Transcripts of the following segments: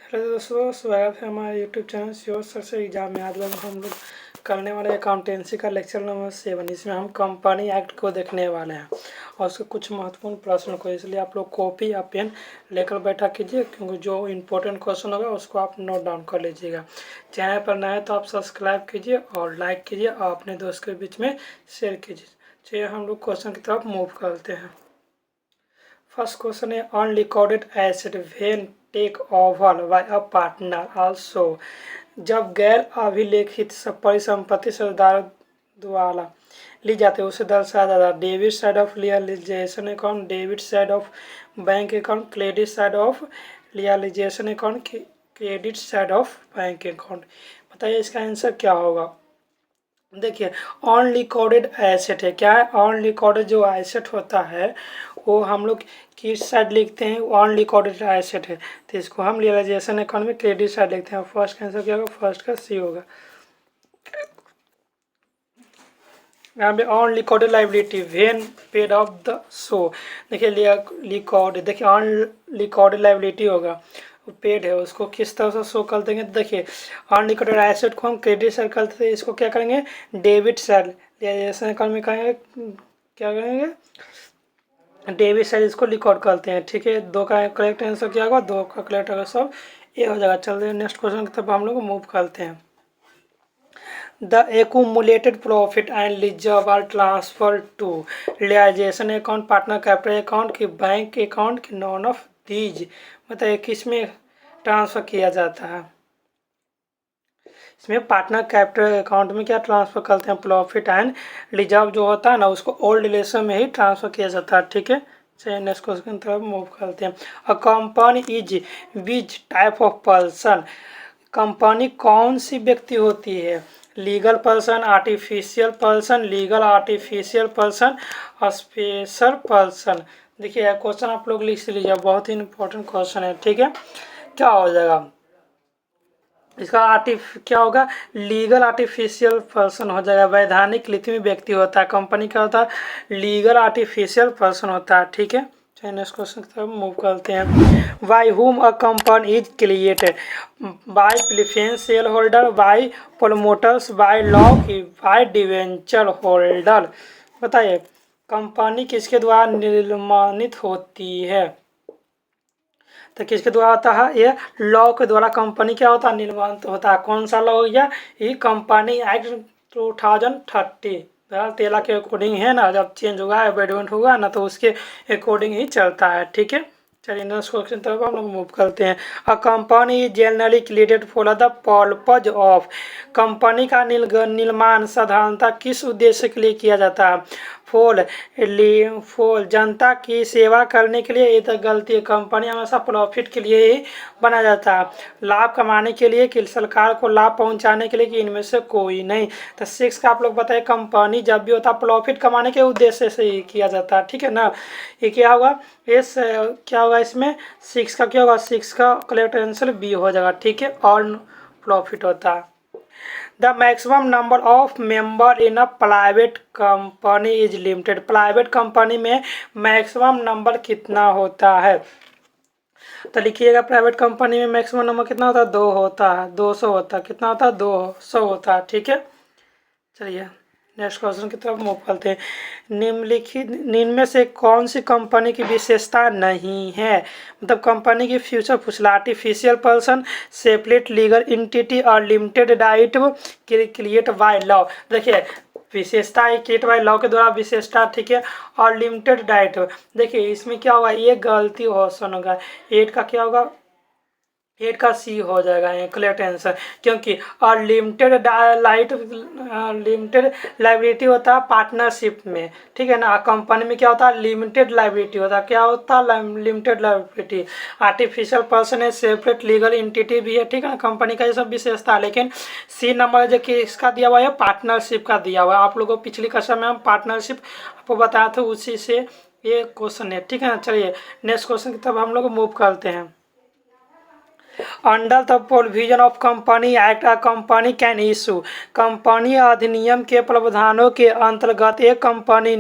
Hello दोस्तों, स्वागत है हमारे यूट्यूब चैनल श्योर सर से एग्जाम में। आज हम लोग करने वाले अकाउंटेंसी का लेक्चर नंबर 7। इसमें हम कंपनी एक्ट को देखने वाले हैं और उसके कुछ महत्वपूर्ण प्रश्न को। इसलिए आप लोग कॉपी या पेन लेकर बैठा कीजिए, क्योंकि जो इम्पोर्टेंट क्वेश्चन होगा उसको आप नोट डाउन कर लीजिएगा। चैनल पर नए तो आप सब्सक्राइब कीजिए और लाइक कीजिए और अपने दोस्त के बीच में शेयर कीजिए। चलिए हम लोग क्वेश्चन की तरफ मूव करते हैं। फर्स्ट क्वेश्चन है unrecorded asset when take over by a partner also. जब गैर अभिलेखित परिसंपत्ति सरदार द्वारा ली जाती है उसे दर्शाया जाता है। Debit side of realisation account, debit side of bank account, credit side of realisation account, credit side of bank account. बताइए इसका आंसर क्या होगा। देखिए ऑन रिकॉर्डेड एसेट है। क्या है? ऑन रिकॉर्डेड जो एसेट होता है वो हम लोग किस साइड लिखते हैं? ऑन रिकॉर्डेड एसेट है तो इसको हम रियलाइजेशन अकाउंट में क्रेडिट साइड लिखते हैं। फर्स्ट का आंसर क्या होगा? फर्स्ट का सी होगा। यहाँ पे on recorded liability when paid of the show. देखिए रिकॉर्ड, देखिए ऑन रिकॉर्डेड लाइबिलिटी होगा, पेड है, उसको किस तरह से शो कर देंगे। देखिए ऑन रिकॉर्डेड एसेट को हम क्रेडिट साइड करते थे, इसको क्या करेंगे? डेबिट साइड रियलाइजेशन अकाउंट में करेंगे, क्या करेंगे? डेबिट साइड इसको रिकॉर्ड करते हैं। ठीक है, दो का करेक्ट आंसर क्या होगा? दो का करेक्ट आंसर सब ये हो जाएगा। चलते हैं नेक्स्ट क्वेश्चन की तरफ हम लोग मूव करते हैं। The accumulated profit and reserve are transferred to realization account, partner capital account की बैंक अकाउंट की नॉन ऑफ दीज। बताइए किस में ट्रांसफ़र किया जाता है? इसमें पार्टनर कैपिटल अकाउंट में क्या ट्रांसफ़र करते हैं? प्रॉफिट एंड रिजर्व जो होता है ना, उसको ओल्ड रिलेशन में ही ट्रांसफ़र किया जाता है। ठीक है, चलिए नेक्स्ट क्वेश्चन की तरफ मूव करते हैं। A company is which type of person. Company कौन सी व्यक्ति होती है? Legal person, artificial person, legal artificial person, special person. देखिए क्वेश्चन आप लोग लिख लीजिए, बहुत ही इंपॉर्टेंट क्वेश्चन है। ठीक है, क्या हो जाएगा इसका? क्या होगा? लीगल आर्टिफिशियल पर्सन हो जाएगा। वैधानिक लिखित व्यक्ति होता है। कंपनी क्या होता है? लीगल आर्टिफिशियल पर्सन होता है। ठीक है, चलिए नेक्स्ट क्वेश्चन की तरफ मूव करते हैं। By whom a company is created? By preference share holder, by promoters, by law की, बाय डिवेंचर होल्डर। बताइए कंपनी किसके द्वारा निर्माणित होती है? तो किसके द्वारा होता है? ये लॉ के द्वारा कंपनी क्या होता है? निर्माणित होता है। कौन सा लॉ हो गया? ये कंपनी एक्ट 2030 2013 के अकॉर्डिंग है ना। जब चेंज होगा, एमेंडमेंट होगा ना, तो उसके अकॉर्डिंग ही चलता है। ठीक है, चलिए नेक्स्ट क्वेश्चन तरफ हम लोग मूव करते हैं। A company is generally created for the purpose of. Company का निर्माण साधारणतः किस उद्देश्य के लिए किया जाता है? फॉर जनता की सेवा करने के लिए। ये तो गलती है, कंपनी हमेशा प्रॉफिट के लिए ही बनाया जाता है, लाभ कमाने के लिए कि सरकार को लाभ पहुंचाने के लिए, कि इनमें से कोई नहीं। तो 6 का आप लोग बताइए, कंपनी जब भी होता है प्रॉफिट कमाने के उद्देश्य से ही किया जाता है। ठीक है ना, ये क्या होगा? इस क्या होगा इसमें? 6 का क्या होगा? 6 का करेक्ट आंसर बी हो जाएगा। ठीक है, और प्रॉफिट होता है। The maximum number of member in a private company is limited. Private company में मैक्सिमम नंबर कितना होता है? तो लिखिएगा प्राइवेट कंपनी में मैक्सिमम नंबर कितना होता है? 2 होता है, 200 होता है। कितना होता है? 200 होता है। ठीक है, चलिए नेक्स्ट क्वेश्चन की तरफ मूव करते हैं। निम्न में से कौन सी कंपनी की विशेषता नहीं है? मतलब कंपनी की फ्यूचर पूछला। Artificial person, separate legal entity और limited diet create by law. देखिए विशेषता है क्रिएट बाय लॉ के द्वारा विशेषता। ठीक है, और लिमिटेड डाइट। देखिए इसमें क्या होगा? ये गलती ऑप्शन होगा। 8 का क्या होगा? 8 का सी हो जाएगा ये करेक्ट आंसर, क्योंकि और लिमिटेड लाइबिलिटी होता है पार्टनरशिप में। ठीक है ना, कंपनी में क्या होता है? लिमिटेड लाइबिलिटी होता है। क्या होता है? Limited liability. आर्टिफिशियल पर्सन है, सेपरेट लीगल एंटिटी भी है। ठीक है ना, कंपनी का ये सब विशेषता है। लेकिन सी नंबर जो कि इसका दिया हुआ है पार्टनरशिप का दिया हुआ है। आप लोगों को पिछली कक्षा में हम पार्टनरशिप आपको बताया था, उसी से ये क्वेश्चन है। ठीक है ना, चलिए नेक्स्ट क्वेश्चन की तरफ हम लोग मूव करते हैं। Under the provision of company act a company can issue. Company अधिनियम के प्रावधानों के अंतर्गत एक कंपनी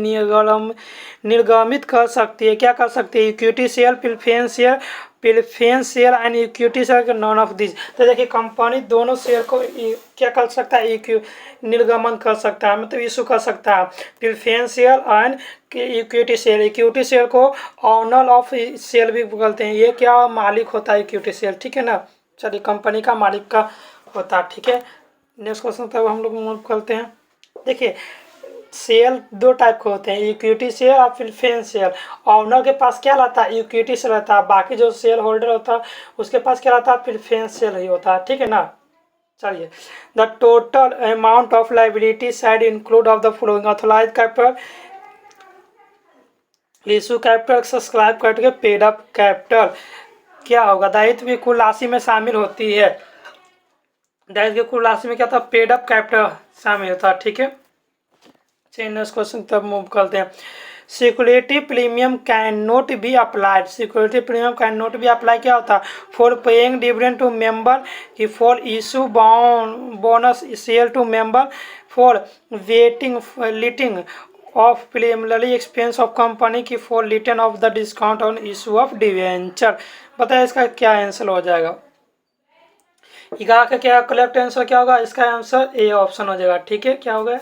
निर्गमित कर सकती है। क्या कर सकती है? Equity share, preference share, preference share and equity share non of this. तो देखिए कंपनी दोनों शेयर को क्या कर सकता है, निर्गमन कर सकता है, मतलब इशू कर सकता है। Preference share and equity share, equity share को ऑनर ऑफ शेयर भी बोलते हैं। ये क्या मालिक होता है इक्विटी शेयर, ठीक है ना। चलिए कंपनी का मालिक का होता है, ठीक है। नेक्स्ट क्वेश्चन तब हम लोग मूव करते हैं। देखिए शेयर दो टाइप के होते हैं, इक्विटी शेयर और प्रेफरेंस शेयर। ऑनर के पास क्या रहता है, इक्विटी शेयर रहता है, बाकी जो शेयर होल्डर होता है उसके पास क्या रहता है, प्रेफरेंस शेयर ही होता है, ठीक है ना। चलिए the total amount of liability side include of the following authorise capital, issue capital, subscribe करके पेड अप कैपिटल। क्या होगा, दायित्व की कुल राशि में शामिल होती है। दायित्व की कुल राशि में क्या था, पेड अप कैपिटल शामिल होता है, ठीक है। नेक्स्ट क्वेश्चन तब मूव करते हैं। Security premium can not be applied, security premium can not be apply क्या होता है, for paying dividend to member, कि for issue bonus share to member, for waiting writing off preliminary expense of company, की for return of the discount on issue of debenture. बताइए इसका क्या answer हो जाएगा। 11 का क्या करेक्ट आंसर क्या होगा, इसका आंसर ए ऑप्शन हो जाएगा, ठीक है। क्या होगा,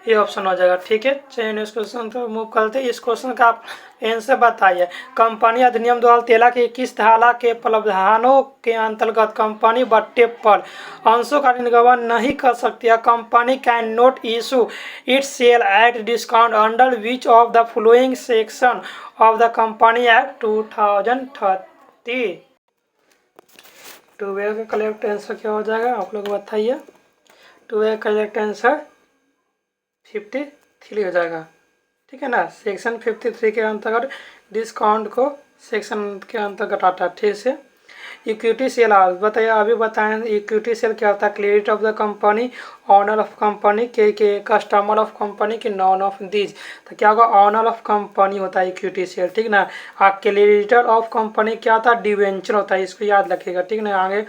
ये ऑप्शन हो जाएगा, ठीक है। चलिए नेक्स्ट क्वेश्चन पर मूव करते हैं। इस क्वेश्चन का आप आंसर बताइए। कंपनी अधिनियम 2013 की किस धारा के प्रावधानों के अंतर्गत कंपनी बट्टे पर अंशों का निर्गमन नहीं कर सकती है। Company can not issue its share at discount under which of the following section of the company act 2030। 12 का करेक्ट आंसर क्या हो जाएगा, आप लोग बताइए। 12 का करेक्ट आंसर 53 हो जाएगा, ठीक है ना। सेक्शन 53 के अंतर्गत डिस्काउंट को सेक्शन के अंतर्गत आता है, ठीक है। इक्विटी सेल बताइए, अभी बताएं इक्विटी सेल क्या होता है। Credit of the company, owner of company के कस्टमर ऑफ कंपनी के नॉन ऑफ दीज। तो क्या होगा, ऑनर ऑफ कंपनी होता है इक्विटी शेयर, ठीक ना। क्रेडिटर ऑफ कंपनी क्या होता है, डिवेंचर होता है, इसको याद रखिएगा, ठीक ना। आगे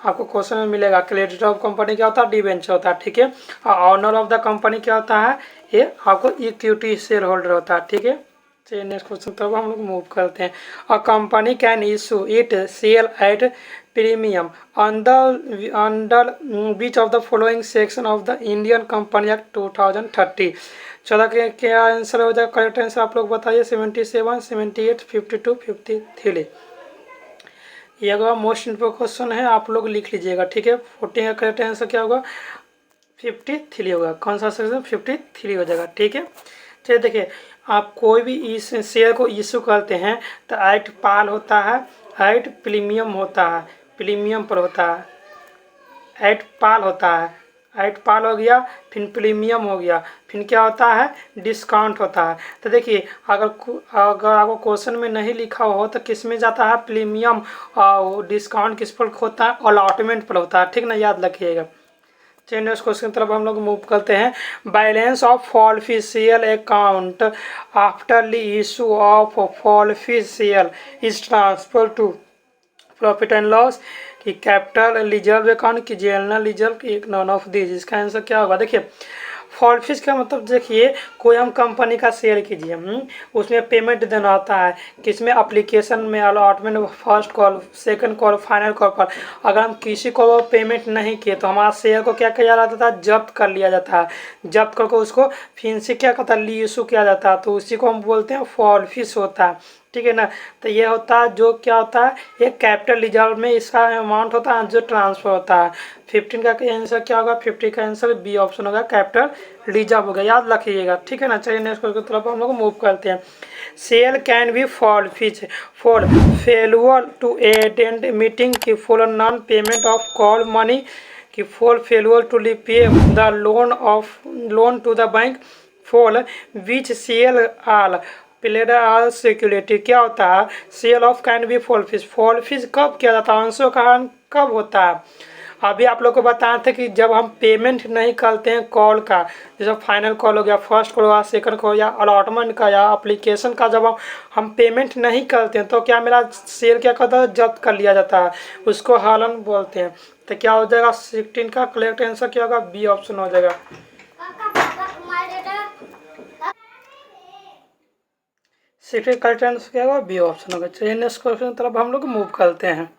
आपको क्वेश्चन में मिलेगा। क्रेडिटर ऑफ कंपनी क्या होता है, डिवेंचर होता है, ठीक है। और ऑनर ऑफ द कंपनी क्या होता है, ये आपको इक्विटी शेयर होल्डर होता है, ठीक है। चलिए नेक्स्ट क्वेश्चन तब हम लोग मूव करते हैं। A company can issue it sell at premium under which of the following section of the Indian company act 2030। 14 के क्या आंसर हो जाएगा, करेक्ट आंसर आप लोग बताइए। 77, 78, 52, 53। ये होगा मोस्ट इंपोर्टेंट क्वेश्चन है, आप लोग लिख लीजिएगा, ठीक है। 14 का करेक्ट आंसर क्या होगा, 53 होगा। कौन सा सेक्शन, 53 हो जाएगा, ठीक है। चलिए देखिए, आप कोई भी इस शेयर को इशू करते हैं तो एट पाल होता है, एट प्रीमियम होता है, प्रीमियम पर होता है, एट पाल होता है, एट पाल हो गया, फिर प्रीमियम हो गया, फिर क्या होता है, डिस्काउंट होता है। तो देखिए अगर आपको क्वेश्चन में नहीं लिखा हो तो किस में जाता है, प्रीमियम, और डिस्काउंट किस पर होता है, अलॉटमेंट पर होता है, ठीक ना, याद रखिएगा। चलिए नेक्स्ट क्वेश्चन की तरफ हम लोग मूव करते हैं। Balance of official account after the issue of official is transfer to profit and loss, कि कैपिटल रिजर्व अकाउंट, की जनरल रिजर्व, की एक नॉन ऑफ दिस। इसका आंसर क्या होगा, देखिए फॉरफिश का मतलब देखिए, कोई हम कंपनी का शेयर कीजिए, उसमें पेमेंट देना होता है, किसमें एप्लीकेशन में, allotment, first call, second call, final call पर अगर हम किसी को पेमेंट नहीं किए तो हमारा शेयर को क्या किया जाता था, जब्त कर लिया जाता है। जब्त करके उसको फिर से क्या करता है, रीइशू किया जाता है, तो उसी को हम बोलते हैं फॉरफिश होता है, ठीक है ना। तो ये होता है जो क्या होता है, ये कैपिटल रिजर्व में इसका अमाउंट होता है जो ट्रांसफर होता है। 15 का आंसर क्या होगा, 50 का आंसर बी ऑप्शन होगा, कैपिटल रिजर्व होगा, याद रखिएगा, ठीक है ना। चलिए नेक्स्ट क्वेश्चन की तरफ हम लोग मूव करते हैं। Share can be forfeit for failure to attend meeting, की for non payment of call money, की for failure to pay the loan to the bank, for which share all pledged all security. क्या होता है, share of can be forfeit, forfeit कब किया जाता है, अंशों का कब होता है। अभी आप लोग को बताए थे कि जब हम पेमेंट नहीं करते हैं कॉल का, जैसे फाइनल कॉल हो गया, फर्स्ट कॉल हुआ, सेकंड कॉल या अलॉटमेंट का या एप्लीकेशन का, जब हम पेमेंट नहीं करते हैं तो क्या मेरा शेयर क्या करता है, जब्त कर लिया जाता है, उसको हलन बोलते हैं। तो क्या हो जाएगा, 16 का करेक्ट आंसर क्या होगा, बी ऑप्शन हो जाएगा। सीक्रेट करेक्ट आंसर क्या होगा, बी ऑप्शन होगा। चलिए नेक्स्ट क्वेश्चन की तरफ हम लोग मूव करते हैं।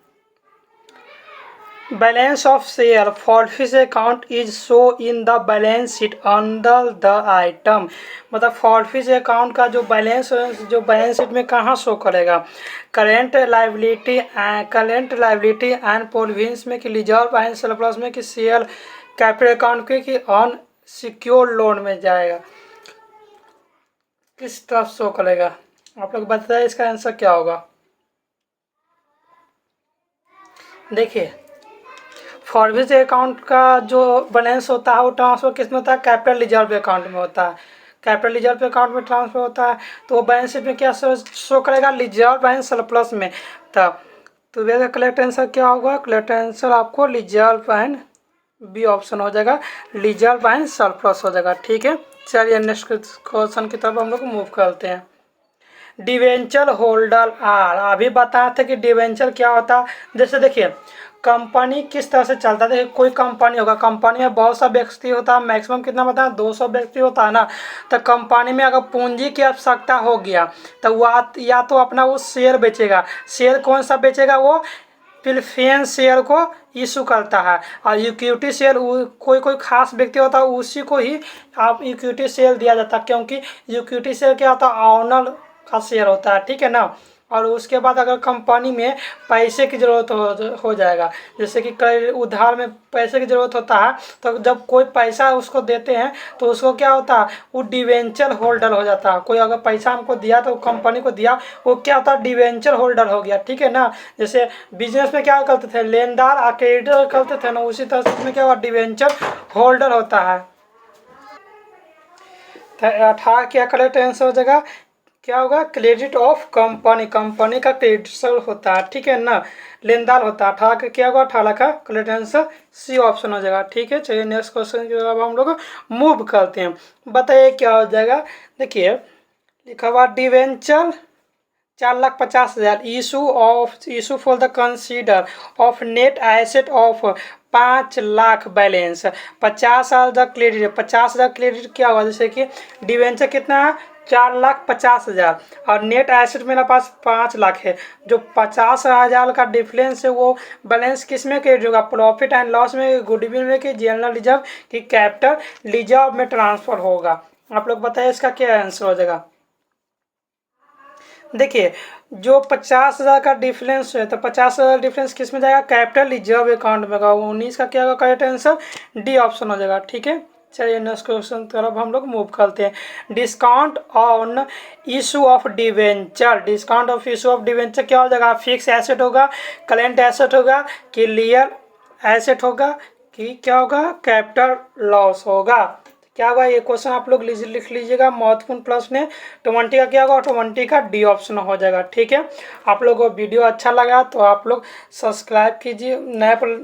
Balance of share for fish account is show in the balance sheet under the item, मतलब फॉर फिश अकाउंट का जो बैलेंस शीट में कहाँ शो करेगा, करेंट लाइबिलिटी एंड प्रोविडेंस में, कि रिजर्व एंड सरप्लस में, कि शेयर कैपिटल अकाउंट के, कि अनसिक्योर्ड लोन में जाएगा, किस तरफ शो करेगा। आप लोग बताइए इसका आंसर क्या होगा। देखिए फॉरवर्ड अकाउंट का जो बैलेंस होता है वो ट्रांसफर किस में होता है, कैपिटल रिजर्व अकाउंट में होता है। कैपिटल रिजर्व अकाउंट में ट्रांसफर होता है तो वो बैलेंस शीट में क्या शो करेगा, रिजर्व एंड सरप्लस में। तब तो मेरा करेक्ट आंसर क्या होगा, करेक्ट आंसर आपको रिजर्व एंड बी ऑप्शन हो जाएगा, रिजर्व एंड सरप्लस हो जाएगा। ठीक है, चलिए नेक्स्ट क्वेश्चन की तरफ हम लोग मूव करते हैं। डिवेंचर होल्डर आर, अभी बताए थे कि डिवेंचर क्या होता है। जैसे देखिए कंपनी किस तरह से चलता है, देखिए कोई कंपनी होगा, कंपनी में बहुत सा व्यक्ति होता है, मैक्सिमम कितना बताया 200 व्यक्ति होता है ना। तो कंपनी में अगर पूंजी की आवश्यकता हो गया तो वह या तो अपना वो शेयर बेचेगा, शेयर कौन सा बेचेगा, वो प्रेफरेंस शेयर को इशू करता है। और इक्विटी शेयर कोई खास व्यक्ति होता है उसी को ही आप इक्विटी शेयर दिया जाता है, क्योंकि इक्विटी शेयर क्या होता है, ऑनर का शेयर होता है। ठीक है ना। और उसके बाद अगर कंपनी में पैसे की ज़रूरत हो जाएगा, जैसे कि कई उधार में पैसे की ज़रूरत होता है, तो जब कोई पैसा उसको देते हैं तो उसको क्या होता है, वो डिवेंचर होल्डर हो जाता है। कोई अगर पैसा हमको दिया तो कंपनी को दिया, वो क्या होता है, डिवेंचर होल्डर हो गया। ठीक है ना। जैसे बिजनेस में क्या करते थे, लेनदार और क्रेडिटर करते थे ना, उसी तरह से इसमें क्या हुआ, डिवेंचर होल्डर होता है। 18 क्या करेक्ट आंसर हो जाएगा, क्या होगा, क्रेडिट ऑफ कंपनी, कंपनी का क्रेडिटर होता है। ठीक है ना, लेनदार होता है। 18 का क्या होगा, 18 का करेक्ट आंसर सी ऑप्शन हो जाएगा। ठीक है, चलिए नेक्स्ट क्वेश्चन की तरफ हम लोग मूव करते हैं। बताइए क्या हो जाएगा। देखिए लिखा हुआ debenture 4,50,000 issue for the consider of net asset of 5 lakh balance 50,000 credit. 50,000 credit क्या हुआ, जैसे कि डिवेंचर कितना है, 4,50,000 और नेट एसेट मेरे पास 5 लाख है। जो 50,000 का डिफरेंस है वो बैलेंस किस में क्रेडिट होगा, प्रॉफिट एंड लॉस में, गुडविल में, कि जनरल रिजर्व, कि कैपिटल रिजर्व में ट्रांसफर होगा। आप लोग बताइए इसका क्या आंसर हो जाएगा। देखिए जो 50,000 का डिफरेंस है तो 50,000 डिफरेंस किस में जाएगा, कैपिटल रिजर्व अकाउंट में होगा। 19 का क्या होगा करेक्ट आंसर, डी ऑप्शन हो जाएगा। ठीक है, चलिए नेक्स्ट क्वेश्चन तरफ हम लोग मूव करते हैं। Discount on issue of debenture, discount of issue of debenture क्या हो जाएगा, फिक्स एसेट होगा, करेंट एसेट होगा, कि रियल एसेट होगा, कि क्या होगा, कैपिटल लॉस होगा। क्या होगा ये क्वेश्चन आप लोग लिख लीजिएगा, महत्वपूर्ण प्रश्न है। 20 का क्या होगा, 20 का डी ऑप्शन हो जाएगा। ठीक है, आप लोग को वीडियो अच्छा लगा तो आप लोग सब्सक्राइब कीजिए, नए पर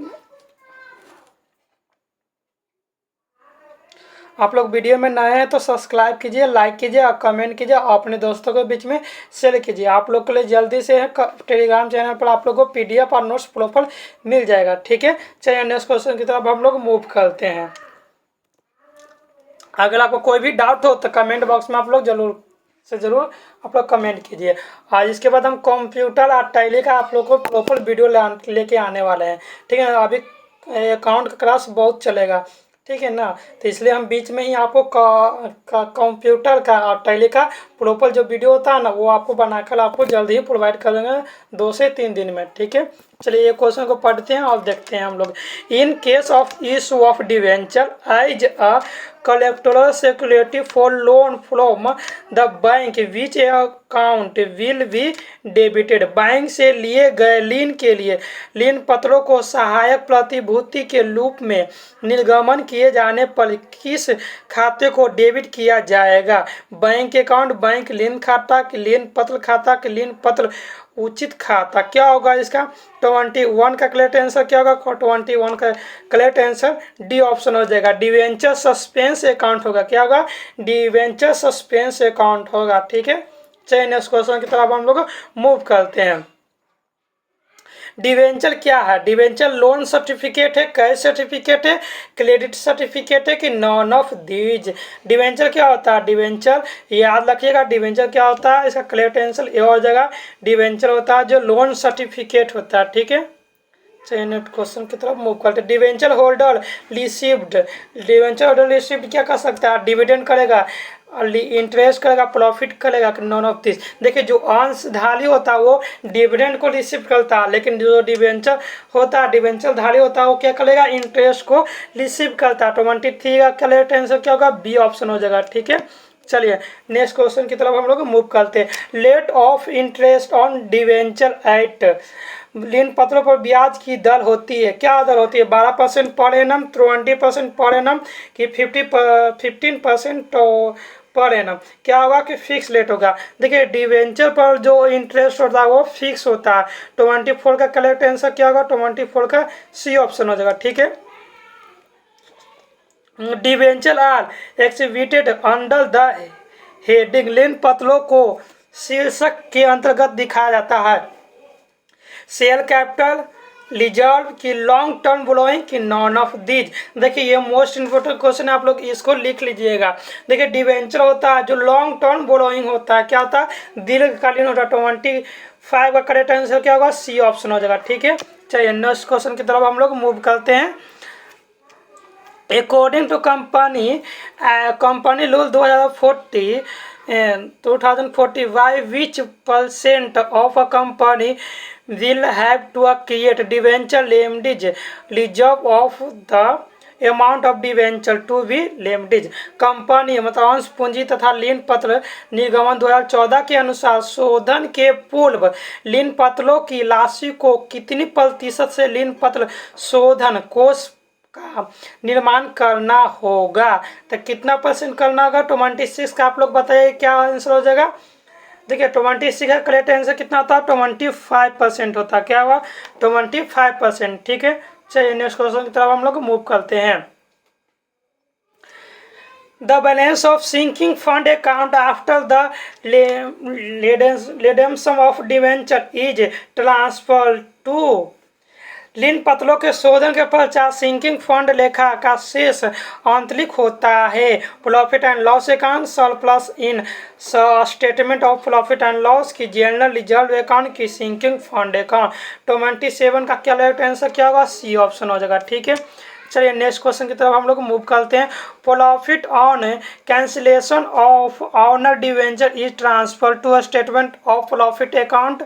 आप लोग वीडियो में नए हैं तो सब्सक्राइब कीजिए, लाइक कीजिए और कमेंट कीजिए, अपने दोस्तों के बीच में शेयर कीजिए। आप लोग के लिए जल्दी से टेलीग्राम चैनल पर आप लोग को PDF और नोट्स प्रॉपर मिल जाएगा। ठीक है, चलिए नेक्स्ट क्वेश्चन की तरफ हम लोग मूव करते हैं। अगर आपको कोई भी डाउट हो तो कमेंट बॉक्स में आप लोग जरूर आप लोग कमेंट कीजिए। आज इसके बाद हम कंप्यूटर और टैली का आप लोग को प्रॉपर वीडियो लेके आने वाले हैं। ठीक है, अभी अकाउंट का क्लास बहुत चलेगा। ठीक है ना, तो इसलिए हम बीच में ही आपको कंप्यूटर का और टैली का प्रॉपर जो वीडियो होता है ना वो आपको बनाकर आपको जल्दी ही प्रोवाइड कर देंगे 2 से 3 दिन में। ठीक है, चलिए ये क्वेश्चन को पढ़ते हैं और देखते हैं हम लोग। In case of issue of debenture as a collateral security for loan from the bank which account will be debited, bank से लिए गए लीन के लिए लीन पत्रों को सहायक प्रतिभूति के रूप में निर्गमन किए जाने पर किस खाते को डेबिट किया जाएगा, बैंक अकाउंट, बैंक लीन खाता, लीन पत्र खाता, लीन पत्र उचित खाता। क्या होगा इसका 21 का करेक्ट आंसर क्या होगा, 21 का करेक्ट आंसर डी ऑप्शन हो जाएगा, डिवेंचर सस्पेंस अकाउंट होगा। क्या होगा, डिवेंचर सस्पेंस अकाउंट होगा। ठीक है, चलिए नेक्स्ट क्वेश्चन की तरफ हम लोग मूव करते हैं। डिवेंचर क्या है? डिवेंचर लोन सर्टिफिकेट है, कैश सर्टिफिकेट है, क्रेडिट सर्टिफिकेट है कि नॉन ऑफ दीज। डिवेंचर क्या होता है? डिवेंचर याद रखिएगा, डिवेंचर क्या होता है, इसका करेक्ट आंसर ये हो जाएगा। डिवेंचर होता है जो लोन सर्टिफिकेट होता है, ठीक है। चलिए नेक्स्ट क्वेश्चन की तरफ मूव करते हैं। Debenture holder received, debenture holder received क्या कर सकता है? डिविडेंड करेगा, इंटरेस्ट करेगा, प्रॉफिट करेगा, नॉन ऑफ दिस। देखिए जो अंशधारी होता है वो डिविडेंड को रिसीव करता है, लेकिन जो डिवेंचर होता है, डिवेंचर धारी होता है वो क्या करेगा? इंटरेस्ट को रिसीव करता है। 23 का करेक्ट आंसर क्या होगा? बी ऑप्शन हो जाएगा, ठीक है। चलिए नेक्स्ट क्वेश्चन की तरफ हम लोग मूव करते हैं। Rate of interest on debenture at, ऋण पत्रों पर ब्याज की दर होती है, क्या दर होती है? 12% पर एनम, 20% पर एनम कि 15% पर एनम? क्या होगा कि फिक्स रेट होगा। देखिए डिवेंचर पर जो इंटरेस्ट होता है वो फिक्स होता है। 24 का करेक्ट आंसर क्या होगा? 24 का सी ऑप्शन हो जाएगा, ठीक है। Debenture are exhibited under the heading, ऋण पत्रों को शीर्षक के अंतर्गत दिखाया जाता है। शेयर कैपिटल, रिजर्व की लॉन्ग टर्म बोरोइंग की नॉन ऑफ दीज। देखिए ये मोस्ट इंपोर्टेंट क्वेश्चन है, आप लोग इसको लिख लीजिएगा। देखिए डिवेंचर होता है जो लॉन्ग टर्म बोरोइंग होता है, क्या होता है? दीर्घकालीन होता है। 25 का करेक्ट आंसर क्या होगा? सी ऑप्शन हो जाएगा, ठीक है। चलिए नेक्स्ट क्वेश्चन की तरफ हम लोग मूव करते हैं। According to company rule 2040 by which percent of a company will have to create debenture lendage reserve of the amount of debenture to be लेमडेज। कंपनी मतलब अंश पूंजी तथा ऋण पत्र निर्गमन 2014 के अनुसार शोधन के पूर्व ऋण पत्रों की राशि को कितनी प्रतिशत से ऋण पत्र शोधन कोष का निर्माण करना होगा? तो कितना परसेंट करना होगा? 26 का आप लोग बताइए क्या आंसर हो जाएगा। देखिए 26 का करेक्ट आंसर कितना होता है? 25% होता है। क्या हुआ? 25%, ठीक है। चलिए नेक्स्ट क्वेश्चन की तरफ हम लोग मूव करते हैं। The balance of sinking fund account after the redemption of debenture is transfer to, ऋण पत्रों के शोधन के पश्चात सिंकिंग फंड लेखा का शेष आंतरिक होता है। Profit and loss account, surplus in statement of profit and loss की जनरल रिजर्व अकाउंट की सिंकिंग फंड अकाउंट। 27 का क्या करेक्ट आंसर क्या होगा? सी ऑप्शन हो जाएगा, ठीक है। चलिए नेक्स्ट क्वेश्चन की तरफ हम लोग मूव करते हैं। Profit on cancellation of owner debenture is transfer to statement of profit account,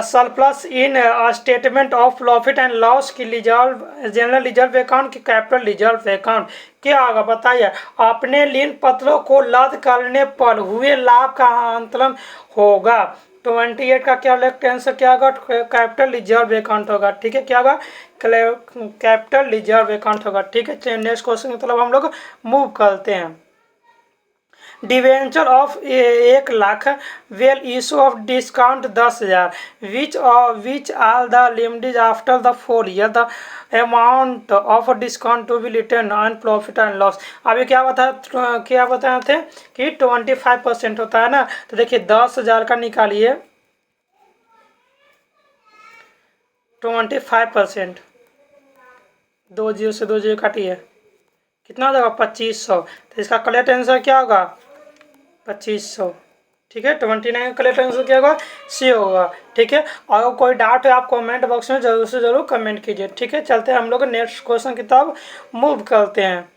surplus in statement of profit and loss की रिजर्व जनरल रिजर्व अकाउंट की कैपिटल रिजर्व अकाउंट। क्या होगा बताइए? अपने ऋण पत्रों को रद्द करने पर हुए लाभ का अंतरण होगा। 28 का क्या आंसर क्या होगा? कैपिटल रिजर्व अकाउंट होगा, ठीक है। क्या होगा? कैपिटल रिजर्व अकाउंट होगा, ठीक है। नेक्स्ट क्वेश्चन की तरफ हम लोग मूव करते हैं। Debenture of 1 lakh well issue of discount 10,000 which are the limited after the 4 year the amount of discount to be return on profit and loss. अभी क्या बताए थे कि 25% होता है ना। तो देखिए 10,000 का निकालिए, 25%, 2 जीरो से 2 जीरो काटिए, कितना हो जाएगा? 2500। तो इसका करेक्ट आंसर क्या होगा? 2500, ठीक है। 29 का करेक्ट आंसर क्या होगा? सी होगा, ठीक है। अगर कोई डाउट है आप कमेंट बॉक्स में जरूर से जरूर कमेंट कीजिए, ठीक है। चलते हैं हम लोग नेक्स्ट क्वेश्चन की तरफ मूव करते हैं।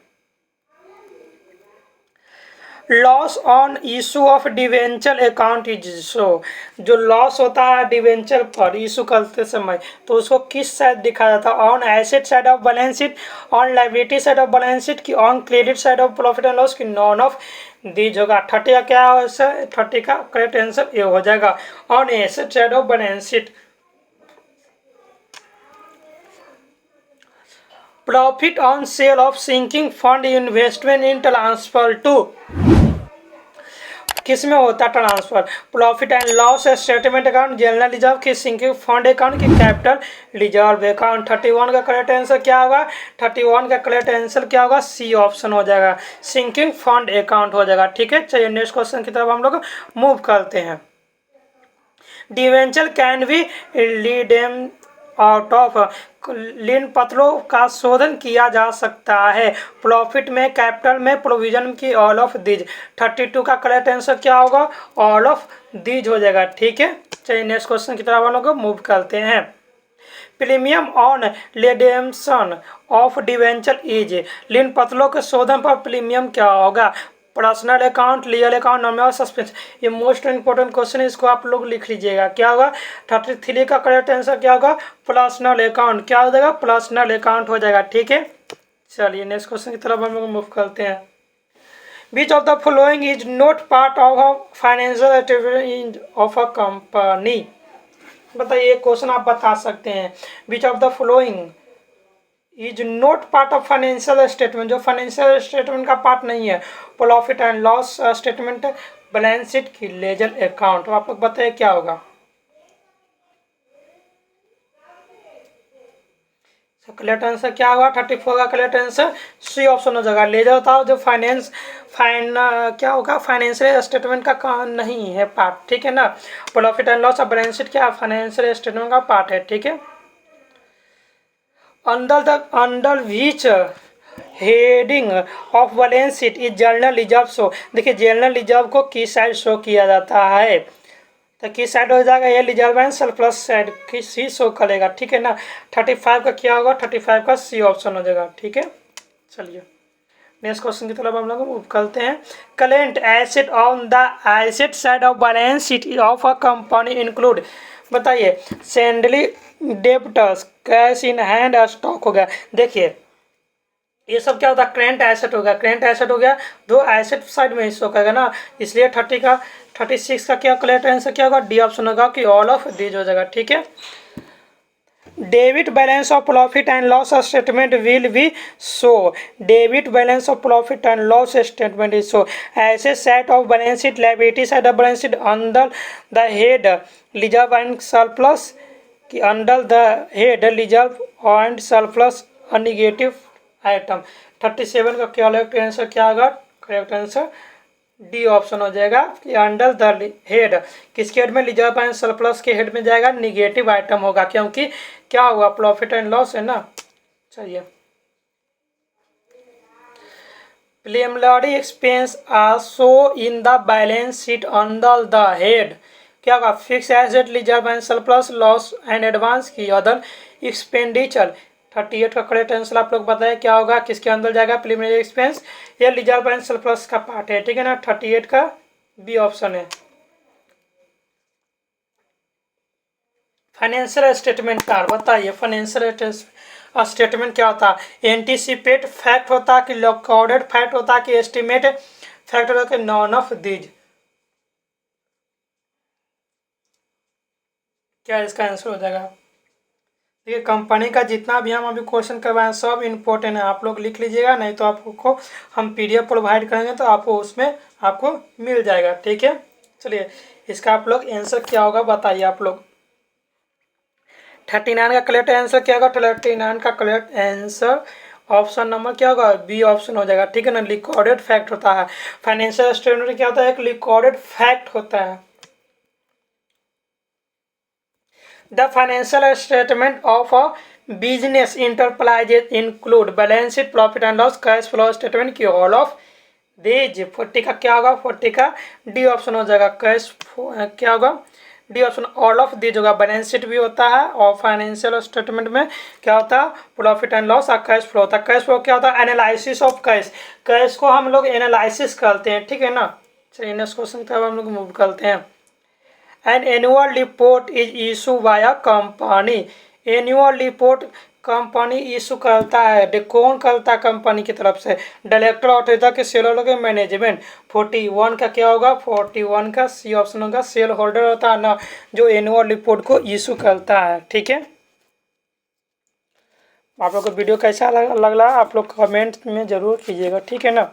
Loss on issue of debenture account is show, जो लॉस होता है डिवेंचर पर इशू करते समय तो उसको किस साइड दिखाया जाता है? On asset side of balance sheet, on liability side of balance sheet की on credit side of profit and loss की नॉन ऑफ दीज होगा। 30 का क्या हो? 30 का करेक्ट आंसर ये हो जाएगा, on asset side of balance sheet. Profit on sale of sinking fund investment in transfer to, किस में होता है transfer? Profit and loss statement account, general reserve की सिंकिंग फंड अकाउंट की कैपिटल रिजर्व अकाउंट। 31 का करेक्ट आंसर क्या होगा? 31 का करेक्ट आंसर क्या होगा? सी ऑप्शन हो जाएगा, सिंकिंग फंड अकाउंट हो जाएगा, ठीक है। चलिए नेक्स्ट क्वेश्चन की तरफ हम लोग मूव करते हैं। Debenture can be redeem out of, ऋण पत्रों का शोधन किया जा सकता है। प्रॉफिट में, कैपिटल में, प्रोविजन की, ऑल ऑफ दीज। 32 का करेक्ट आंसर क्या होगा? ऑल ऑफ दीज हो जाएगा। ठीक है, चलिए नेक्स्ट क्वेश्चन की तरफ हम लोग मूव करते हैं। Premium on redemption of debenture is, ऋण पत्रों के शोधन पर प्रीमियम क्या होगा? Personal account, legal account, nominal, suspense. ये मोस्ट इंपोर्टेंट क्वेश्चन है, इसको आप लोग लिख लीजिएगा। क्या होगा? 33 का करेक्ट आंसर क्या होगा? Personal account. क्या हो जाएगा? पर्सनल अकाउंट हो जाएगा। ठीक है, चलिए नेक्स्ट क्वेश्चन की तरफ हम लोग मूव करते हैं। Which of the following is not part of a financial activity of a company? बताइए, क्वेश्चन आप बता सकते हैं। Which of the following is not part of financial statement, जो फाइनेंशियल स्टेटमेंट का पार्ट नहीं है। Profit and loss statement, balance sheet की, लेजर अकाउंट। तो आप लोग बताइए क्या होगा? करेक्ट आंसर क्या होगा? 34 का करेक्ट आंसर सी ऑप्शन हो जाएगा। लेजर होता है जो क्या होगा? फाइनेंशियल स्टेटमेंट का नहीं है पार्ट। ठीक है ना। प्रॉफिट एंड लॉस और बैलेंस शीट क्या फाइनेंशियल स्टेटमेंट का पार्ट है। ठीक है। Under which heading of balance sheet is general reserve show. देखिए, जनरल रिजर्व को किस साइड शो किया जाता है? तो किस साइड हो जाएगा? ये रिजर्व एंड सरप्लस साइड किस ही शो करेगा। ठीक है ना। 35 का क्या होगा? 35 का सी ऑप्शन हो जाएगा। ठीक है, चलिए नेक्स्ट क्वेश्चन की तरफ हम लोग मूव करते हैं। Current asset on the asset side of balance sheet of a company include. बताइए, sundry, debtors, cash in hand, stock हो गया। देखिए, ये सब क्या होता है? करेंट एसेट हो गया। करेंट एसेट हो गया, दो एसेट साइड में शो करेगा ना, इसलिए 36 का क्या करेक्ट आंसर क्या होगा? डी ऑप्शन होगा कि ऑल ऑफ दीज हो जाएगा। ठीक है। Debit balance of profit and loss statement will be show. Debit balance of profit and loss statement is show. Asset of balance sheet, liability side of balance sheet, under the head reserve and surplus कि under the head reserve and surplus a negative item. 37 का correct answer क्या होगा? Correct answer D option हो जाएगा कि under the head, किसके head में? Reserve and surplus के हेड में जाएगा, निगेटिव आइटम होगा, क्योंकि क्या हुआ? प्रॉफिट एंड लॉस है ना। चलिए, preliminary expense are show in the balance sheet under the head क्या होगा? Fix asset, reserve and surplus, loss and advance की, अदर एक्सपेंडिचर। 38 का करेक्ट आंसर आप लोग बताएं क्या होगा? किसके अंदर जाएगा? प्रीलिमिनरी एक्सपेंस, ये रिजर्व एंड सरप्लस का पार्ट है। ठीक है ना। 38 का बी ऑप्शन है। फाइनेंशियल स्टेटमेंट का बताइए, फाइनेंशियल स्टेटमेंट क्या होता है? एंटीसिपेट फैक्ट होता है कि रिकॉर्डेड फैक्ट होता है कि एस्टिमेट फैक्ट होता है कि नॉन ऑफ दीज? क्या इसका आंसर हो जाएगा? देखिए, कंपनी का जितना भी हम अभी क्वेश्चन करवाएं सब इम्पोर्टेंट है, आप लोग लिख लीजिएगा, नहीं तो आपको हम PDF प्रोवाइड करेंगे तो आपको उसमें आपको मिल जाएगा। ठीक है, चलिए इसका आप लोग आंसर क्या होगा बताइए आप लोग। 39 का करेक्ट आंसर क्या होगा? 39 का करेक्ट आंसर ऑप्शन नंबर क्या होगा? बी ऑप्शन हो जाएगा। ठीक है ना। रिकॉर्डेड फैक्ट होता है। फाइनेंशियल स्टेटमेंट क्या होता है? एक रिकॉर्डेड फैक्ट होता है। The financial statement of a business enterprise include balance sheet, profit and loss, cash flow statement की all of these। 40 का क्या होगा? 40 का डी ऑप्शन हो जाएगा। कैश क्या होगा? D option all of these होगा। बैलेंस शीट भी होता है और फाइनेंशियल स्टेटमेंट में क्या होता है? प्रॉफिट एंड लॉस और कैश फ्लो होता है। कैश फ्लो क्या होता है? Analysis of cash. कैश को हम लोग एनालिसिस करते हैं। ठीक है ना। चलिए नेक्स्ट क्वेश्चन की तरफ हम लोग मूव करते हैं। An annual report is issued by a company। Annual report company issue करता है। कौन करता है? कंपनी की तरफ से। डायरेक्टर ऑथोरिटी के शेयर होल्डर के मैनेजमेंट। 41 का क्या होगा? 41 का सी ऑप्शन होगा। शेयर होल्डर होता है ना जो एनुअल रिपोर्ट को इशू करता है। ठीक है, आप लोग को वीडियो कैसा लग रहा है आप लोग कमेंट में जरूर कीजिएगा। ठीक है ना।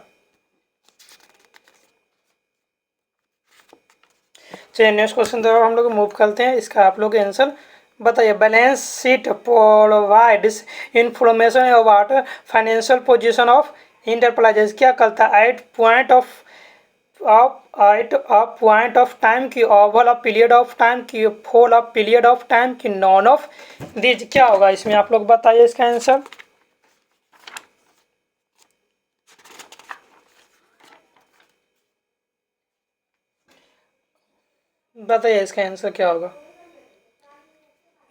चलिए नेक्स्ट क्वेश्चन तरफ हम लोग मूव करते हैं। इसका आप लोग आंसर बताइए। Balance sheet provides information about financial position of enterprises. क्या करता है? 8 point of at a point of time की over a period of time की for a period of time की नॉन ऑफ दीज। क्या होगा इसमें, आप लोग बताइए इसका आंसर। बताइए इसका आंसर क्या होगा।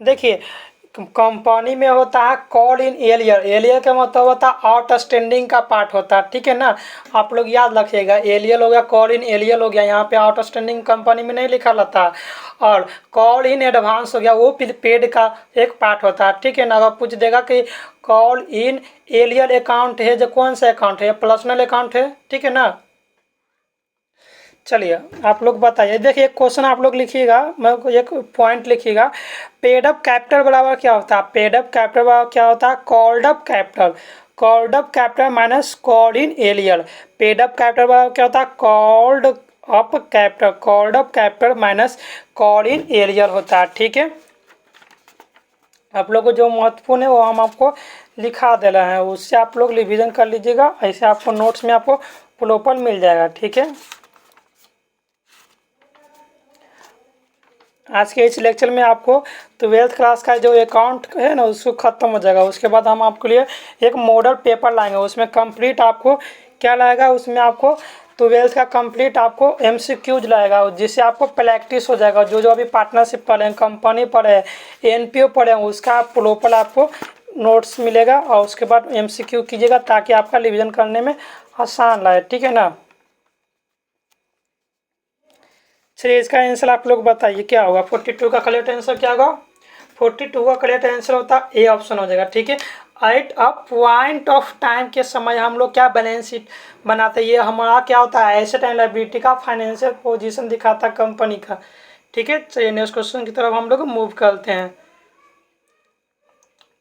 देखिए कंपनी में होता है कॉल इन एलियर, एलियर का मतलब होता है आउटस्टैंडिंग का पार्ट होता है, ठीक है ना। आप लोग याद रखिएगा, एलियर हो गया, कॉल इन एलियर हो गया, यहाँ पे आउटस्टैंडिंग कंपनी में नहीं लिखा रहता। और कॉल इन एडवांस हो गया, वो पेड का एक पार्ट होता है, ठीक है ना। अगर पूछ देगा कि कॉल इन एलियर अकाउंट है जो कौन सा अकाउंट है, पर्सनल अकाउंट है, ठीक है ना। चलिए आप लोग बताइए। देखिए एक क्वेश्चन आप लोग लिखिएगा, मैं एक पॉइंट लिखिएगा। पेड अप कैपिटल बराबर क्या होता है, पेड अप कैपिटल बराबर क्या होता है, called up capital, called up capital minus called in earlier. Paid up capital बराबर क्या होता है, called up capital, called up capital minus called in earlier होता है, ठीक है। आप लोग को जो महत्वपूर्ण है वो हम आपको लिखा दे रहे हैं, उससे आप लोग रिविजन कर लीजिएगा, ऐसे आपको नोट्स में आपको प्रॉपर मिल जाएगा, ठीक है। आज के इस लेक्चर में आपको 12th क्लास का जो अकाउंट है ना उसको ख़त्म हो जाएगा। उसके बाद हम आपके लिए एक मॉडल पेपर लाएंगे, उसमें कंप्लीट आपको क्या लाएगा, उसमें आपको 12th का कंप्लीट आपको MCQs लाएगा, जिससे आपको प्रैक्टिस हो जाएगा। जो जो अभी पार्टनरशिप पढ़े हैं, कंपनी पढ़े हैं, NPO पढ़े हैं, उसका प्रॉपर आपको नोट्स मिलेगा और उसके बाद MCQ कीजिएगा ताकि आपका रिविजन करने में आसान रहे, ठीक है ना। चलिए इसका आंसर आप लोग बताइए क्या होगा। 42 का करेक्ट आंसर क्या होगा, 42 का करेक्ट आंसर होता है ए ऑप्शन हो जाएगा, ठीक है। Eight a point of time के समय हम लोग क्या बैलेंस शीट बनाते हैं, ये हमारा क्या होता है, एसेट एंड लायबिलिटी का फाइनेंशियल पोजीशन दिखाता है कंपनी का, ठीक है। चलिए नेक्स्ट क्वेश्चन की तरफ हम लोग मूव करते हैं।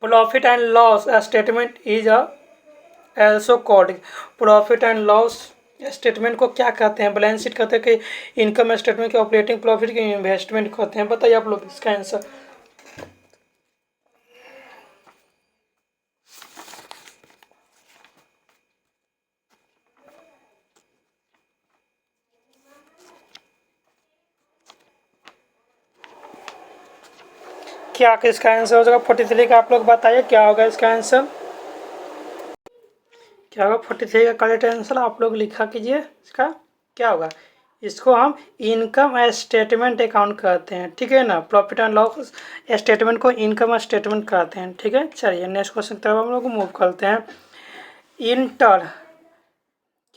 Profit and loss statement is also called, profit and loss statement को क्या कहते हैं, बैलेंस शीट कहते हैं कि इनकम स्टेटमेंट के ऑपरेटिंग प्रॉफिट के इन्वेस्टमेंट कहते हैं। बताइए आप लोग इसका आंसर। क्या इसका आंसर हो जाएगा 43 का, आप लोग बताइए क्या होगा इसका आंसर, क्या होगा 43 का करेक्ट आंसर आप लोग लिखा कीजिए। इसका क्या होगा, इसको हम इनकम स्टेटमेंट अकाउंट कहते हैं, ठीक है ना। प्रॉफिट एंड लॉस स्टेटमेंट को इनकम स्टेटमेंट कहते हैं, ठीक है। चलिए नेक्स्ट क्वेश्चन की तरफ हम लोग मूव करते हैं। इंटर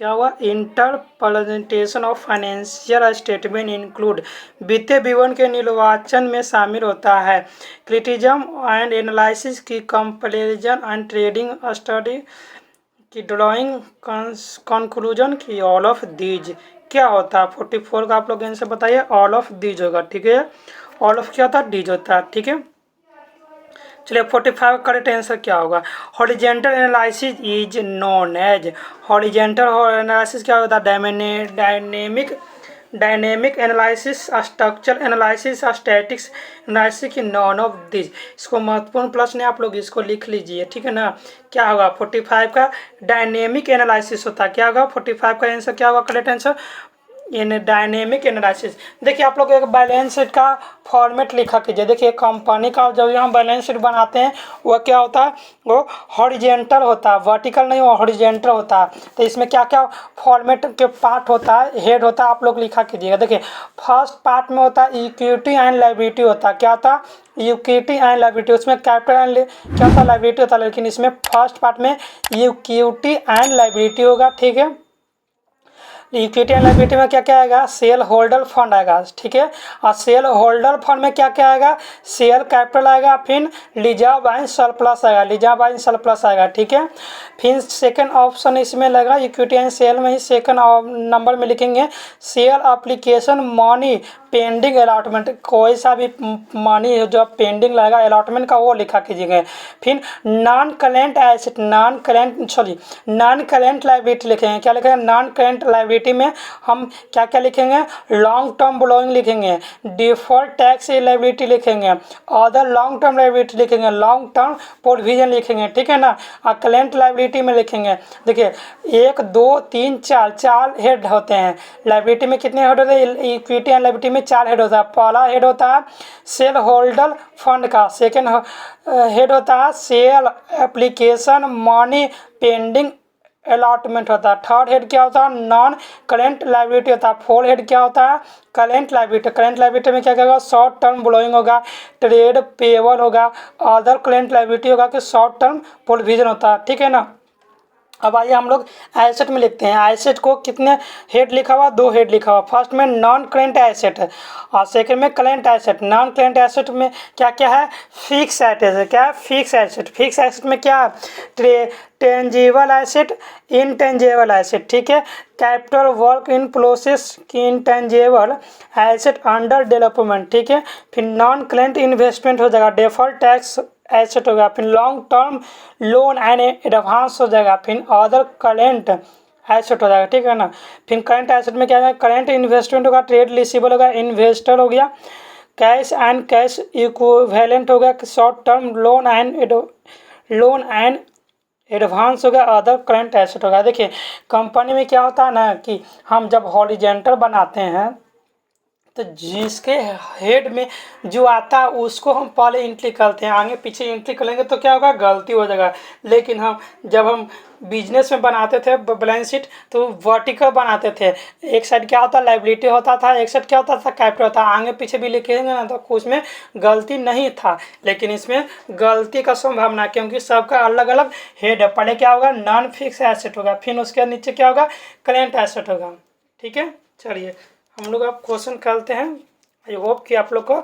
क्या हुआ, inter presentation of financial statement include, वित्तीय विवरण के निर्वाचन में शामिल होता है क्रिटिज्म एंड एनालिसिस की कंपैरिजन एंड ट्रेडिंग स्टडी की ड्राइंग कंक्लूजन की ऑल ऑफ दीज। क्या होता है 44 का आप लोग आंसर बताइए, ऑल ऑफ दीज होगा, ठीक है। ऑल ऑफ क्या होता है, डीज होता है, ठीक है। चलिए 45 का करेक्ट आंसर क्या होगा, horizontal analysis is known as, horizontal analysis क्या होता है, dynamic analysis, structural analysis, statics analysis की नॉन ऑफ दिस। इसको महत्वपूर्ण प्रश्न है, आप लोग इसको लिख लीजिए, ठीक है ना। क्या होगा 45 का डायनेमिक एनालिसिस होता है, क्या होगा 45 का आंसर क्या होगा correct answer, in dynamic analysis. देखिए आप लोग एक बैलेंस शीट का फॉर्मेट लिखा कीजिए। देखिए कंपनी का जब हम बैलेंस शीट बनाते हैं वह क्या होता है, वो हॉरिजेंटल होता है, वर्टिकल नहीं, वो हॉरिजेंटल होता है। तो इसमें क्या क्या फॉर्मेट के पार्ट होता है, हेड होता है, आप लोग लिखा कीजिएगा। देखिए फर्स्ट पार्ट में होता है इक्विटी एंड लायबिलिटी होता है, क्या होता है इक्विटी एंड लायबिलिटी, उसमें कैपिटल एंड क्या होता है लायबिलिटी होता है, लेकिन इसमें फर्स्ट पार्ट में इक्विटी एंड लायबिलिटी होगा, ठीक है। इक्विटी एंड लायबिलिटी में क्या क्या आएगा, शेयर होल्डर फंड आएगा, ठीक है। और शेयर होल्डर फंड में क्या क्या आएगा, शेयर कैपिटल आएगा, फिर रिजर्व एंड सरप्लस आएगा, रिजर्व एंड सरप्लस आएगा, ठीक है। फिर सेकंड ऑप्शन इसमें लगा इक्विटी एंड शेयर में ही सेकंड नंबर में लिखेंगे share application money pending allotment, कोई सा भी मनी जो पेंडिंग लगेगा अलॉटमेंट का वो लिखा कीजिएगा। फिर non current asset, non current liability लिखेंगे। क्या लिखेंगे? नॉन करेंट लायबिलिटी में हम क्या क्या लिखेंगे? लॉन्ग टर्म बोरोइंग लिखेंगे, डिफर्ड टैक्स लायबिलिटी लिखेंगे, अदर लॉन्ग टर्म लायबिलिटी लिखेंगे, लॉन्ग टर्म प्रोविजन लिखेंगे, ठीक है ना। करेंट लायबिलिटी में लिखेंगे, देखिए 1 2 3 4 हेड होते हैं। लायबिलिटी में कितने हेड होते हैं? इक्विटी एंड लायबिलिटी में 4 हेड होता है। पहला हेड होता है शेयर होल्डर फंड का, सेकेंड हेड होता है share application money pending allotment होता है। थर्ड हेड क्या होता है? नॉन करेंट लायबिलिटी होता है। फोर्थ हेड क्या होता है? Current liability. करेंट लायबिलिटी में क्या क्या होगा? शॉर्ट टर्म बोरोइंग होगा, ट्रेड पेबल होगा, अदर करेंट लायबिलिटी होगा कि शॉर्ट टर्म प्रोविजन होता है, ठीक है ना। अब आइए हम लोग एसेट में लिखते हैं। एसेट को कितने हेड लिखा हुआ? 2 हेड लिखा हुआ। फर्स्ट में नॉन करेंट एसेट है और सेकंड में current asset. Non current asset में क्या क्या है? Fix asset. क्या है? Fix asset. फिक्स एसेट में क्या है? टेंजिबल एसेट, इनटेंजिबल एसेट, ठीक है। कैपिटल वर्क इन प्रोसेस की इंटेंजिबल एसेट अंडर डेवलपमेंट, ठीक है। फिर नॉन करेंट इन्वेस्टमेंट हो जाएगा, डेफर्ड टैक्स एसेट होगा, फिर long term loan and advance हो जाएगा, फिर अदर करेंट एसेट हो जाएगा, ठीक है ना। फिर करंट एसेट में क्या है? करंट इन्वेस्टमेंट होगा, ट्रेड रिसीवेबल होगा, इन्वेस्टर हो गया, कैश एंड कैश इक्विवेलेंट हो गया, short term loan and advance हो गया, अदर करंट एसेट होगा। देखिए कंपनी में क्या होता है ना कि हम जब हॉरिजॉन्टल बनाते हैं तो जिसके हेड में जो आता है उसको हम पहले एंट्री करते हैं, आगे पीछे एंट्री करेंगे तो क्या होगा? गलती हो जाएगा। लेकिन हम जब हम बिजनेस में बनाते थे बैलेंस शीट तो वर्टिकल बनाते थे। एक साइड क्या होता? लायबिलिटी होता था, एक साइड क्या होता था? कैपिटल होता। आगे पीछे भी लिखेंगे ना तो उसमें गलती नहीं था, लेकिन इसमें गलती का संभावना, क्योंकि सबका अलग अलग हेड है। पहले क्या होगा? नॉन फिक्स एसेट होगा, फिर उसके नीचे क्या होगा? करेंट एसेट होगा, ठीक है। चलिए हम लोग अब क्वेश्चन करते हैं। आई होप कि आप लोग को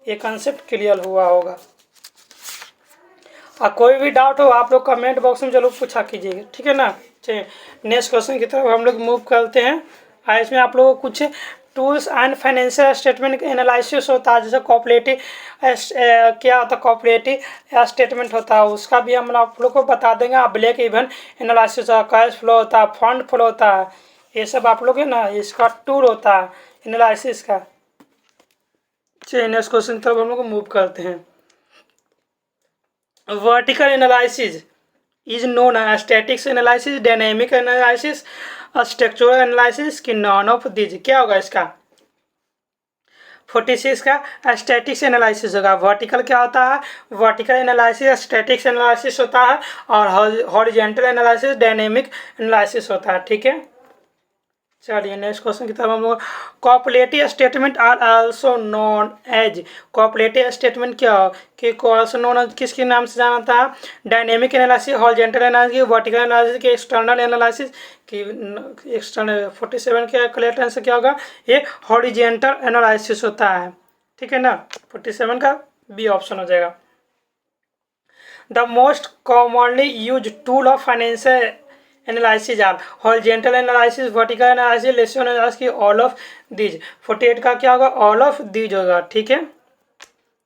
ये कंसेप्ट क्लियर हुआ होगा। और कोई भी डाउट हो आप लोग कमेंट बॉक्स में जरूर पूछा कीजिएगा, ठीक है ना। चलिए नेक्स्ट क्वेश्चन की तरफ हम लोग मूव करते हैं। इसमें आप लोगों को कुछ tools and financial statement analysis होता है, जैसे कोऑपरेटिव क्या होता है? कोऑपरेटिव स्टेटमेंट होता है, उसका भी हम आप लोग को बता देंगे। ब्रेक इवन एनालिसिस होता है, कैश फ्लो होता है, फंड फ्लो होता है, ये सब आप लोग है ना इसका टूल होता है एनालिसिस का। चलिए नेक्स्ट क्वेश्चन की तरफ हम लोग मूव करते हैं। Vertical analysis is known as statics analysis, dynamic analysis, structural analysis की नॉन ऑफ दीज। क्या होगा इसका? 46 का स्टैटिक्स एनालिसिस होगा। वर्टिकल क्या होता है? वर्टिकल एनालिसिस स्टैटिक्स एनालिसिस होता है और हॉरिजॉन्टल एनालिसिस डायनेमिक एनालिसिस होता है, ठीक है। चलिए नेक्स्ट क्वेश्चन की तरफ हम लोग comparative statement are also known as. Comparative statement क्या हो कि आल्सो नोन एज किसके नाम से जाना था? Dynamic analysis, horizontal analysis, vertical analysis की एक्सटर्नल एनालिसिस की एक्सटर्नल। 47 के करेक्ट आंसर क्या होगा? ये हॉरिजॉन्टल एनालिसिस होता है, ठीक है ना। 47 का बी ऑप्शन हो जाएगा। The most commonly use tool of financial analysis are horizontal analysis, vertical analysis, ratio analysis की ऑल ऑफ दीज। 48 का क्या होगा? ऑल ऑफ दीज होगा, ठीक है।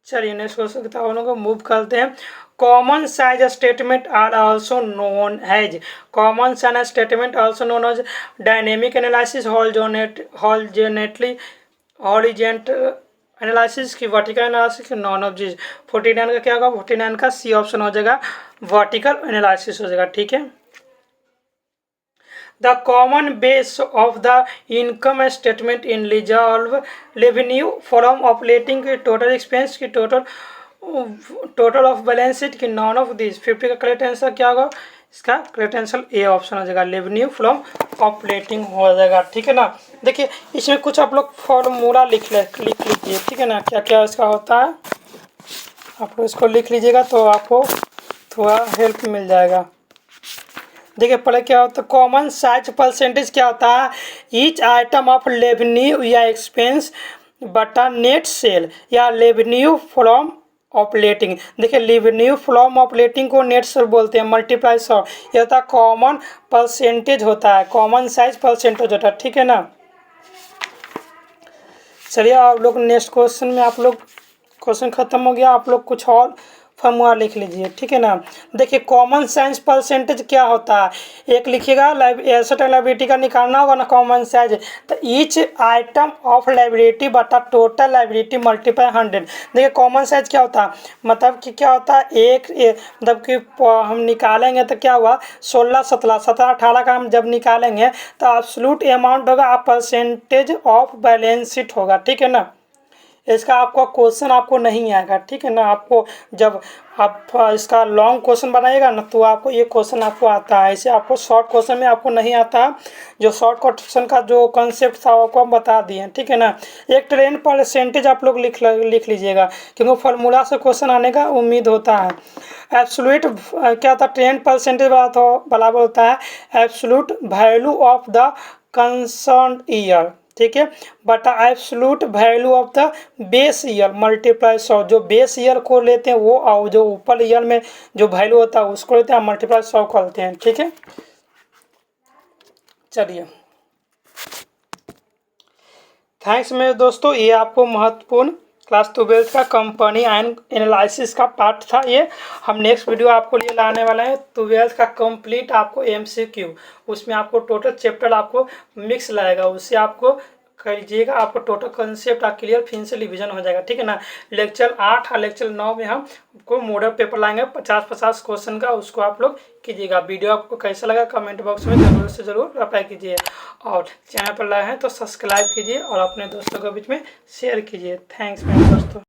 चलिए नेक्स्ट क्वेश्चन की तरफ हम लोग मूव करते हैं। Common size statement are also known as. Common size statement also known as dynamic analysis, horizontal analysis की वर्टिकल एनालिसिस की नॉन ऑफ दीज। 49 का क्या होगा? 49 का सी ऑप्शन हो जाएगा, वर्टिकल एनालिसिस हो जाएगा, ठीक है। The common base of the income statement in resolve revenue from operating की total expense की total of balance sheet की none of these। 50 का करेक्ट आंसर क्या होगा? इसका करेक्ट आंसर ए ऑप्शन हो जाएगा, रेवेन्यू फ्रॉम ऑपरेटिंग हो जाएगा, ठीक है ना। देखिए इसमें कुछ आप लोग फॉर्मूला लिख लीजिए, ठीक है ना, क्या क्या इसका होता है आप लोग इसको लिख लीजिएगा तो आपको थोड़ा हेल्प मिल जाएगा। देखिए पहले क्या होता है? कॉमन साइज परसेंटेज क्या होता है? ईच आइटम ऑफ रेवेन्यू या एक्सपेंस बटा नेट सेल या रेवेन्यू फ्रॉम ऑपरेटिंग। देखिए रेवेन्यू फ्रॉम ऑपरेटिंग को नेट सेल बोलते हैं, मल्टीप्लाई 100। यह होता है कॉमन परसेंटेज होता है, कॉमन साइज परसेंटेज होता है, ठीक है ना। चलिए आप लोग नेक्स्ट क्वेश्चन में आप लोग क्वेश्चन खत्म हो गया, आप लोग कुछ और फॉर्मूला लिख लीजिए, ठीक है ना। देखिए कॉमन साइज परसेंटेज क्या होता है, एक लिखिएगा एसेट एंड लायबिलिटी का निकालना होगा ना कॉमन साइज, तो ईच आइटम ऑफ लायबिलिटी बटा टोटल लायबिलिटी मल्टीप्लाई 100। देखिए कॉमन साइज क्या होता है, मतलब कि क्या होता है मतलब कि हम निकालेंगे तो क्या हुआ 16 17 17 18 का हम जब निकालेंगे तो एब्सोल्यूट अमाउंट होगा, परसेंटेज ऑफ बैलेंस शीट होगा, ठीक है ना। इसका आपका क्वेश्चन आपको नहीं आएगा, ठीक है ना। आपको जब आप इसका लॉन्ग क्वेश्चन बनाइएगा ना तो आपको ये क्वेश्चन आपको आता है, ऐसे आपको शॉर्ट क्वेश्चन में आपको नहीं आता है। जो शॉर्ट क्वेश्चन का जो कॉन्सेप्ट था आपको हम बता दिए, ठीक है ना। एक ट्रेंड परसेंटेज आप लोग लिख लीजिएगा, क्योंकि फार्मूला से क्वेश्चन आने का उम्मीद होता है। एब्सोल्यूट क्या होता है, ट्रेंड परसेंटेज बराबर होता है absolute value of the concern year, ठीक है, बटा absolute value of the base year multiply 100। जो बेस ईयर को लेते हैं वो, और जो ऊपर ईयर में जो वैल्यू होता है उसको लेते हैं, मल्टीप्लाई 100 करते हैं, ठीक है। चलिए थैंक्स मेरे दोस्तों, ये आपको महत्वपूर्ण क्लास 12 का कंपनी एंड एनालिसिस का पार्ट था ये। हम नेक्स्ट वीडियो आपको लिए लाने वाले हैं 12 का कंप्लीट आपको MCQ, उसमें आपको टोटल चैप्टर आपको मिक्स लाएगा, उससे आपको करिएगा, आपको टोटल कंसेप्ट क्लियर फिर से रिविजन हो जाएगा, ठीक है ना। लेक्चर 8 और लेक्चर 9 में हम को मॉडल पेपर लाएंगे 50-50 क्वेश्चन का, उसको आप लोग कीजिएगा। वीडियो आपको कैसा लगा कमेंट बॉक्स में ज़रूर से ज़रूर रिप्लाई कीजिए, और चैनल पर लाए हैं तो सब्सक्राइब कीजिए और अपने दोस्तों के बीच में शेयर कीजिए। थैंक्स मेरे दोस्तों।